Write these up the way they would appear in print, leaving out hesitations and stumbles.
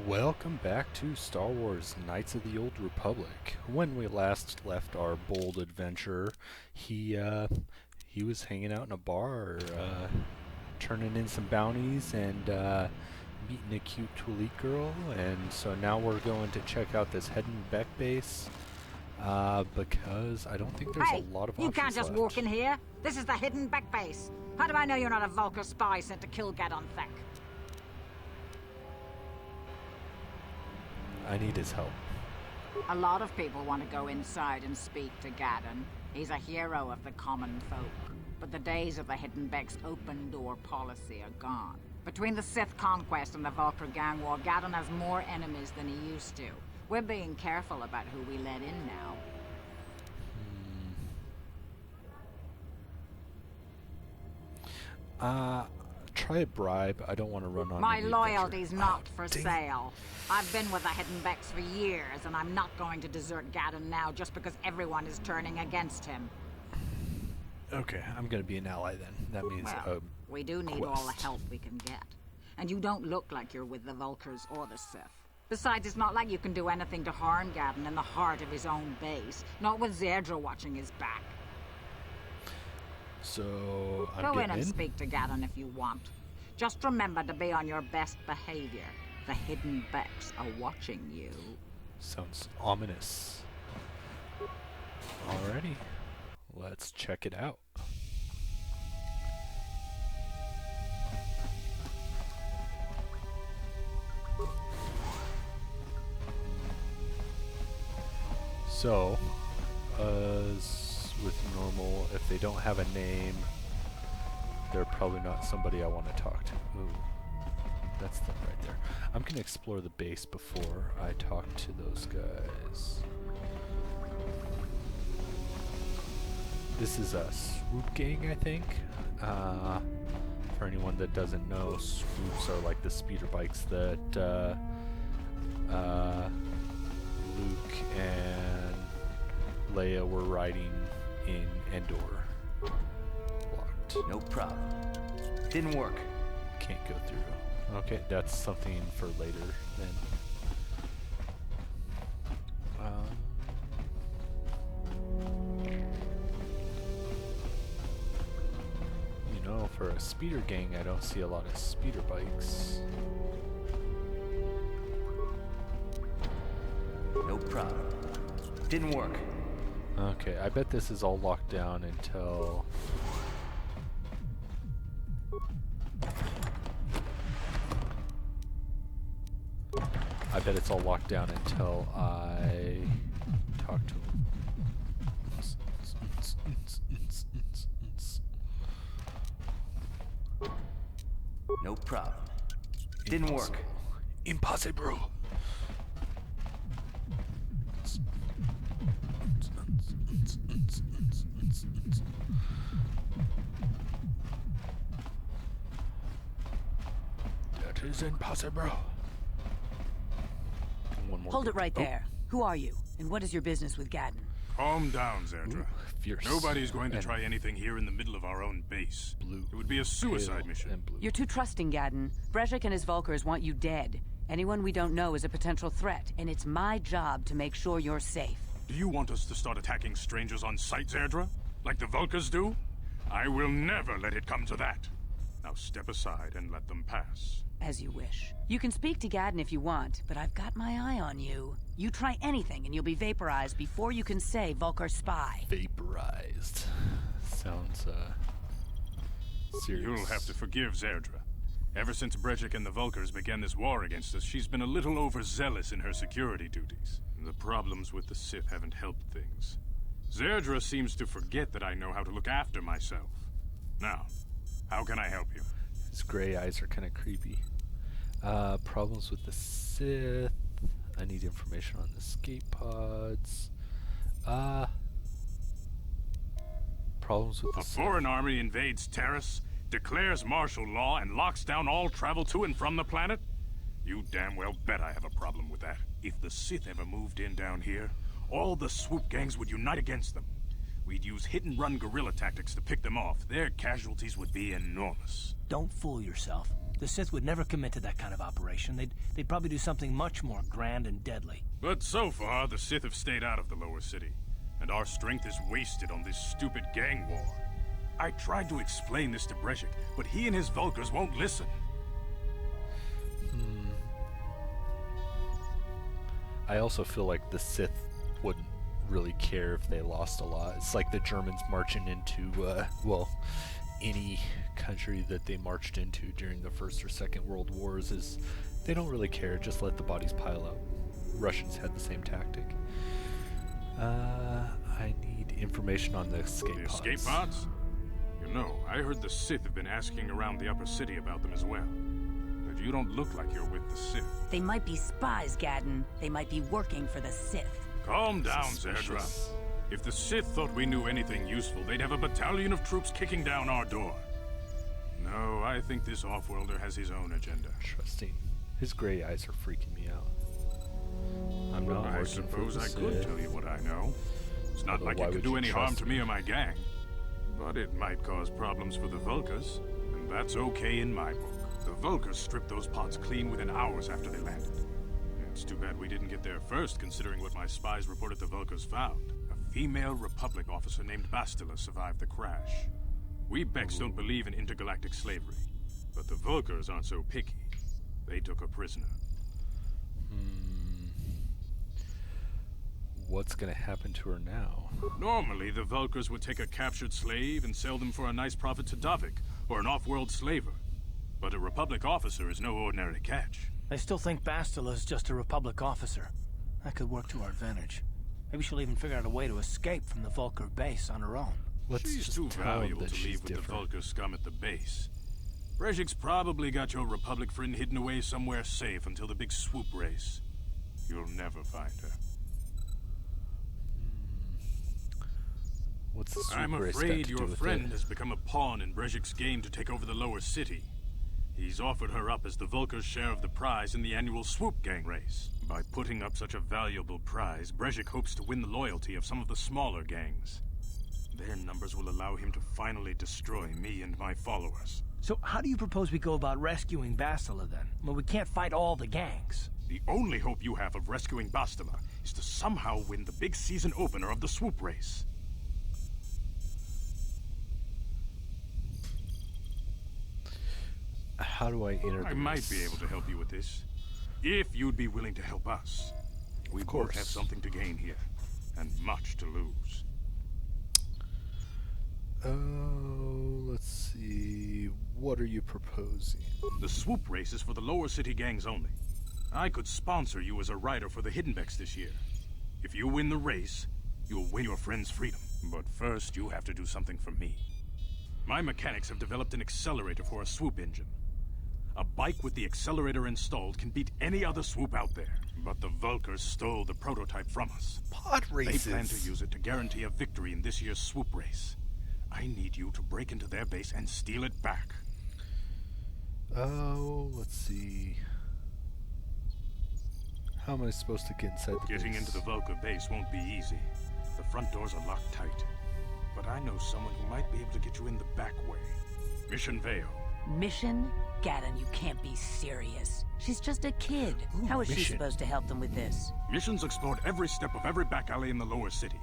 Welcome back to Star Wars Knights of the Old Republic. When we last left our bold adventurer, he was hanging out in a bar, turning in some bounties and meeting a cute Twi'lek girl. And so now we're going to check out this Hidden Beck base because I don't think there's a lot of options you can't just left. walk in here. This is the Hidden Beck base. How do I know you're not a Vulcar spy sent to kill Gadon Thek? I need his help. A lot of people want to go inside and speak to Gadon. He's a hero of the common folk. But the days of the Hidden Beck's open-door policy are gone. Between the Sith conquest and the Vulcar gang war, Gadon has more enemies than he used to. We're being careful about who we let in now. Try a bribe. I don't want to run on My any loyalty's adventure. not for sale. I've been with the Hidden Becks for years, and I'm not going to desert Gadon now just because everyone is turning against him. Okay, I'm gonna be an ally then. That means Well, we do need all the quest. help we can get. And you don't look like you're with the Vulcars or the Sith. Besides, it's not like you can do anything to harm Gadon in the heart of his own base. Not with Zerdra watching his back. So I'm Go in getting and speak to Gadon if you want. Just remember to be on your best behavior. The Hidden Becks are watching you. Sounds ominous. Alrighty, let's check it out. So, as with normal, if they don't have a name, they're probably not somebody I want to talk to. Ooh, that's them right there. I'm going to explore the base before I talk to those guys. This is a swoop gang, I think. For anyone that doesn't know, swoops are like the speeder bikes that Luke and Leia were riding in Endor. Locked. No problem. Didn't work. Can't go through. Okay, that's something for later then. You know, for a speeder gang, I don't see a lot of speeder bikes. No problem. Didn't work. Okay, I bet this is all locked down until... I bet it's all locked down until I talk to him. No problem. Didn't work. Impossible. That is impossible. One more. Hold it right Oh, there. Who are you, and what is your business with Gadon? Calm down, Zerdra. fierce. Nobody's going to and try anything here in the middle of our own base. blue. It would be a suicide Pale mission. and blue. You're too trusting, Gadon. Brezhik and his Vulkars want you dead. Anyone we don't know is a potential threat, and it's my job to make sure you're safe. Do you want us to start attacking strangers on sight, Zerdra? Like the Vulcars do? I will never let it come to that. Now step aside and let them pass. As you wish. You can speak to Gadon if you want, but I've got my eye on you. You try anything and you'll be vaporized before you can say Vulcar spy. Vaporized. Sounds, serious. You'll have to forgive Zerdra. Ever since Brezhik and the Vulcars began this war against us, she's been a little overzealous in her security duties. The problems with the Sith haven't helped things. Zerdra seems to forget that I know how to look after myself. Now, how can I help you? His gray eyes are kind of creepy. Problems with the Sith. I need information on the escape pods. Problems with the A Sith. foreign army invades Terrace, declares martial law, and locks down all travel to and from the planet? You damn well bet I have a problem with that. If the Sith ever moved in down here, all the swoop gangs would unite against them. We'd use hit-and-run guerrilla tactics to pick them off. Their casualties would be enormous. Don't fool yourself. The Sith would never commit to that kind of operation. They'd probably do something much more grand and deadly. But so far, the Sith have stayed out of the lower city, and our strength is wasted on this stupid gang war. I tried to explain this to Brejik, but he and his Vulkars won't listen. I also feel like the Sith wouldn't really care if they lost a lot. It's like the Germans marching into, well, any country that they marched into during the First or Second World Wars is they don't really care, just let the bodies pile up. Russians had the same tactic. I need information on the escape The pods. escape pods? You know, I heard the Sith have been asking around the upper city about them as well. But you don't look like you're with the Sith. They might be spies, Gadden. They might be working for the Sith. Calm down, Suspicious. Zerdra. If the Sith thought we knew anything useful, they'd have a battalion of troops kicking down our door. No, I think this off-worlder has his own agenda. Interesting. His gray eyes are freaking me out. I'm not I working suppose for the I could Sith. tell you what I know. It's not Although like why it could would do you any harm trust to me or my gang. But it might cause problems for the Vulkars, and that's okay in my book. The Vulkars stripped those pods clean within hours after they landed. It's too bad we didn't get there first, considering what my spies reported the Vulkars found. A female Republic officer named Bastila survived the crash. We Becks don't believe in intergalactic slavery, but the Vulkars aren't so picky. They took her prisoner. What's gonna happen to her now? Normally, the Vulkars would take a captured slave and sell them for a nice profit to Davik, or an off-world slaver. But a Republic officer is no ordinary catch. I still think Bastila's just a Republic officer. That could work to our advantage. Maybe she'll even figure out a way to escape from the Vulkar base on her own. Let's She's just too tell him valuable that to she's leave with different. the Vulkar scum at the base. Brejik's probably got your Republic friend hidden away somewhere safe until the big swoop race. You'll never find her. What's the I'm swoop race got afraid to your do with friend it? has become a pawn in Brejik's game to take over the lower city. He's offered her up as the Vulkar's share of the prize in the annual swoop gang race. By putting up such a valuable prize, Brejik hopes to win the loyalty of some of the smaller gangs. Their numbers will allow him to finally destroy me and my followers. So how do you propose we go about rescuing Bastila then? Well, we can't fight all the gangs. The only hope you have of rescuing Bastila is to somehow win the big season opener of the swoop race. How do I enter I the might race? be able to help you with this. If you'd be willing to help us. We both course. have something to gain here, and much to lose. Oh, let's see. What are you proposing? The swoop race is for the lower city gangs only. I could sponsor you as a rider for the Hiddenbecks this year. If you win the race, you'll win your friend's freedom. But first, you have to do something for me. My mechanics have developed an accelerator for a swoop engine. A bike with the accelerator installed can beat any other swoop out there. But the Vulkars stole the prototype from us. Pod races. They plan to use it to guarantee a victory in this year's swoop race. I need you to break into their base and steal it back. Oh, let's see. How am I supposed to get inside the Getting base? into the Vulkar base won't be easy. The front doors are locked tight. But I know someone who might be able to get you in the back way. Mission Vale. Mission? Gadden, you can't be serious. She's just a kid. Ooh, How is she Mission. supposed to help them with this? Mission's explored every step of every back alley in the lower city.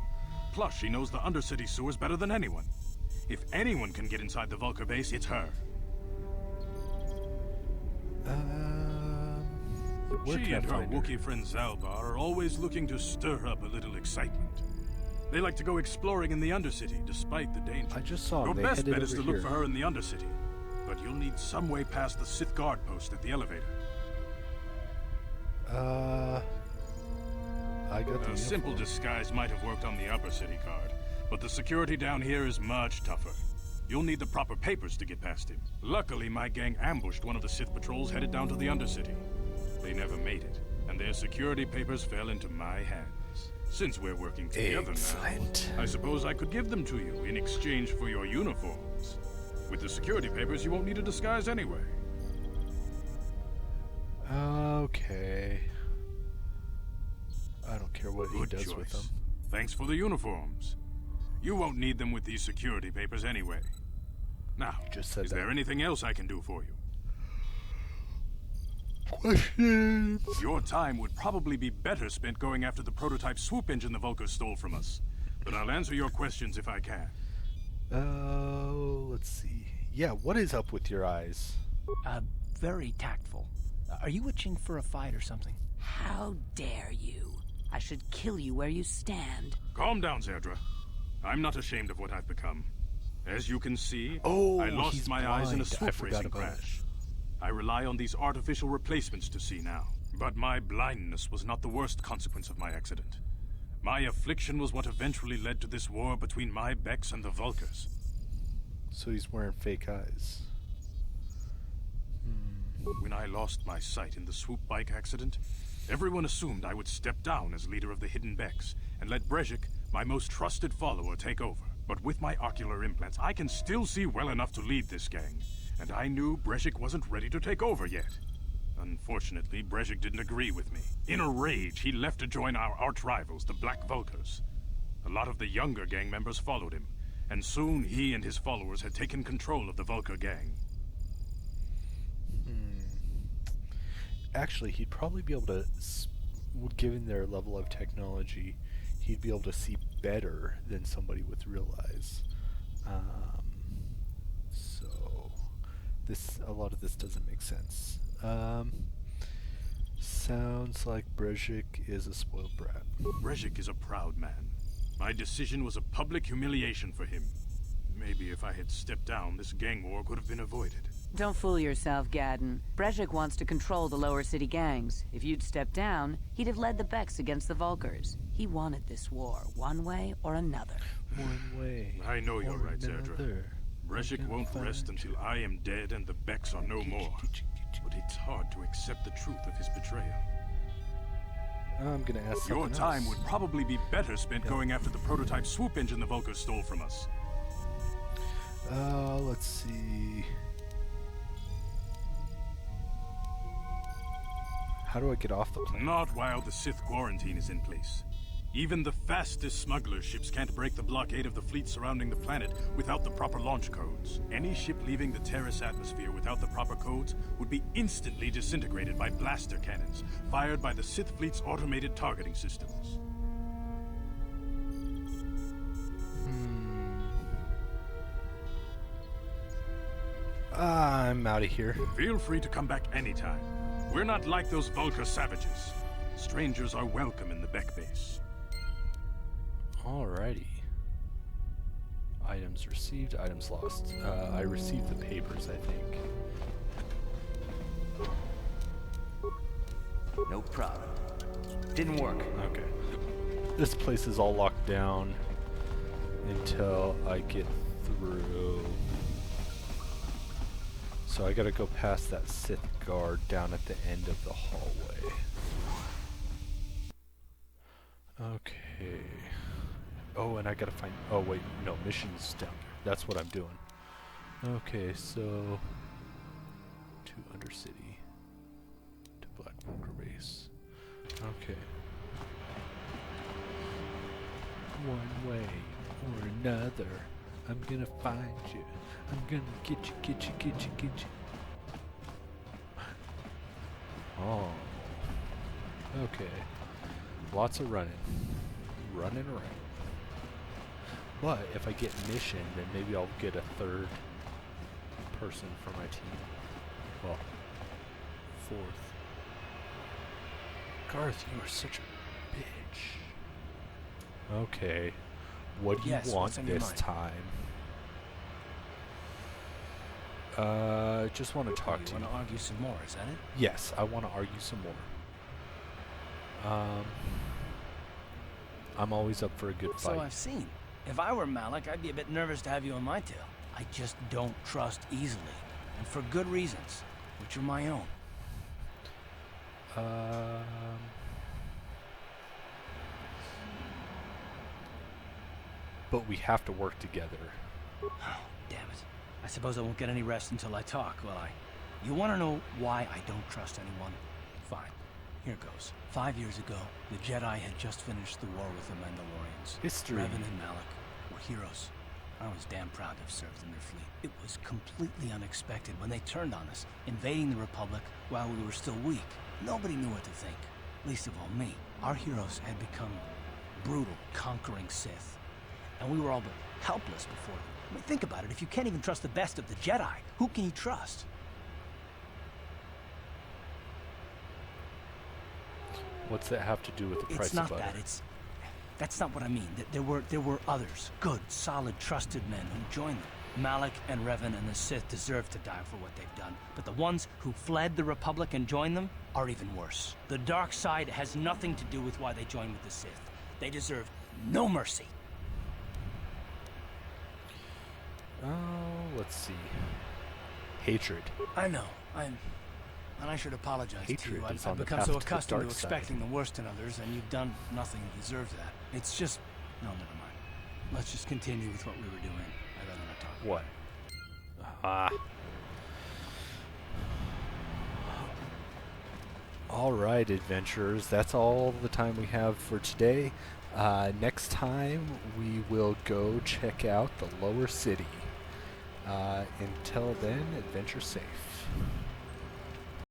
Plus, she knows the undercity sewers better than anyone. If anyone can get inside the Vulkar base, it's her. Where She can I and her find her? Wookiee friend Zalbar are always looking to stir up a little excitement. They like to go exploring in the Undercity, despite the danger. I just saw Your him. They best headed bet is to over look here. for her in the Undercity. But you'll need some way past the Sith guard post at the elevator. I got the A simple uniform. disguise might have worked on the Upper City guard, but the security down here is much tougher. You'll need the proper papers to get past him. Luckily, my gang ambushed one of the Sith patrols headed down to the Undercity. They never made it, and their security papers fell into my hands. Since we're working together Excellent. now, I suppose I could give them to you in exchange for your uniforms. With the security papers, you won't need a disguise anyway. Okay. I don't care what Good he does choice. with them. Thanks for the uniforms. You won't need them with these security papers anyway. Now, You just said is there that. anything else I can do for you? questions. Your time would probably be better spent going after the prototype swoop engine the Vulkars stole from us. But I'll answer your questions if I can. Let's see. Yeah, what is up with your eyes? Very tactful. Are you itching for a fight or something? How dare you? I should kill you where you stand. Calm down, Zerdra. I'm not ashamed of what I've become. As you can see, Oh, I lost he's my eyes in a blind. I swoop forgot racing about crash. I rely on these artificial replacements to see now. But my blindness was not the worst consequence of my accident. My affliction was what eventually led to this war between my Becks and the Vulkars. So he's wearing fake eyes. When I lost my sight in the swoop bike accident, everyone assumed I would step down as leader of the hidden Becks and let Brezhik, my most trusted follower, take over. But with my ocular implants, I can still see well enough to lead this gang, and I knew Brezhik wasn't ready to take over yet. Unfortunately, Brezhik didn't agree with me. In a rage, he left to join our arch-rivals, the Black Vulkars. A lot of the younger gang members followed him, and soon he and his followers had taken control of the Vulkar gang. Actually, he'd probably be able to, given their level of technology, he'd be able to see better than somebody with real eyes. So, a lot of this doesn't make sense. Sounds like Brezhik is a spoiled brat. Brezhik is a proud man. My decision was a public humiliation for him. Maybe if I had stepped down, this gang war could have been avoided. Don't fool yourself, Gadden. Brezhik wants to control the lower city gangs. If you'd stepped down, he'd have led the Becks against the Vulkars. He wanted this war, one way or another. One way. I know you're right, Zerdra. another. Brezhik won't rest until I am dead and the Becks are no more. But it's hard to accept the truth of his betrayal. I'm gonna ask Your something time else. would probably be better spent going after the prototype swoop engine the Vulkars stole from us. Let's see. How do I get off the plane? Not while the Sith quarantine is in place. Even the fastest smuggler ships can't break the blockade of the fleet surrounding the planet without the proper launch codes. Any ship leaving the Terrace atmosphere without the proper codes would be instantly disintegrated by blaster cannons, fired by the Sith fleet's automated targeting systems. I'm out of here. Feel free to come back anytime. We're not like those Vulkar savages. Strangers are welcome in the Beck base. Alrighty. Items received, items lost. I received the papers, I think. No problem. Didn't work. Okay. This place is all locked down until I get through. So I gotta go past that Sith guard down at the end of the hallway. Okay. Oh, and I gotta find... Oh, wait. No, mission's down there. That's what I'm doing. Okay, so... To Undercity. To Black Vulkar base. Okay. One way or another, I'm gonna find you. I'm gonna get you, get you, get you, get you. Oh. Okay. Lots of running. Running around. But if I get mission, then maybe I'll get a third person for my team. Well, fourth. Garth, you are such a bitch. Okay. What do you want what's on your this mind? time? Just want to talk to You you. want to argue some more, is that it? Yes, I want to argue some more. I'm always up for a good So fight. I've seen. If I were Malik, I'd be a bit nervous to have you on my tail. I just don't trust easily, and for good reasons, which are my own. But we have to work together. Oh, damn it. I suppose I won't get any rest until I talk, will I? You want to know why I don't trust anyone? Fine. Here goes. 5 years ago, the Jedi had just finished the war with the Mandalorians. History. Revan and Malik were heroes. I was damn proud to have served in their fleet. It was completely unexpected when they turned on us, invading the Republic while we were still weak. Nobody knew what to think, least of all me. Our heroes had become brutal, conquering Sith, and we were all but helpless before them. I mean, think about it. If you can't even trust the best of the Jedi, who can you trust? What's that have to do with the price It's not of butter? that. That's not what I mean. There were others, good, solid, trusted men who joined them. Malik and Revan and the Sith deserve to die for what they've done, but the ones who fled the Republic and joined them are even worse. The dark side has nothing to do with why they joined with the Sith. They deserve no mercy. Oh, let's see. Hatred. I know. And I should apologize to Hatred you. is I've on the become path so to the accustomed to dark side. expecting the worst in others, and you've done nothing to deserve that. It's just... No, never mind. Let's just continue with what we were doing. I'd rather not talk. What? Ah. All right, adventurers. That's all the time we have for today. Next time, we will go check out the lower city. Until then, adventure safe.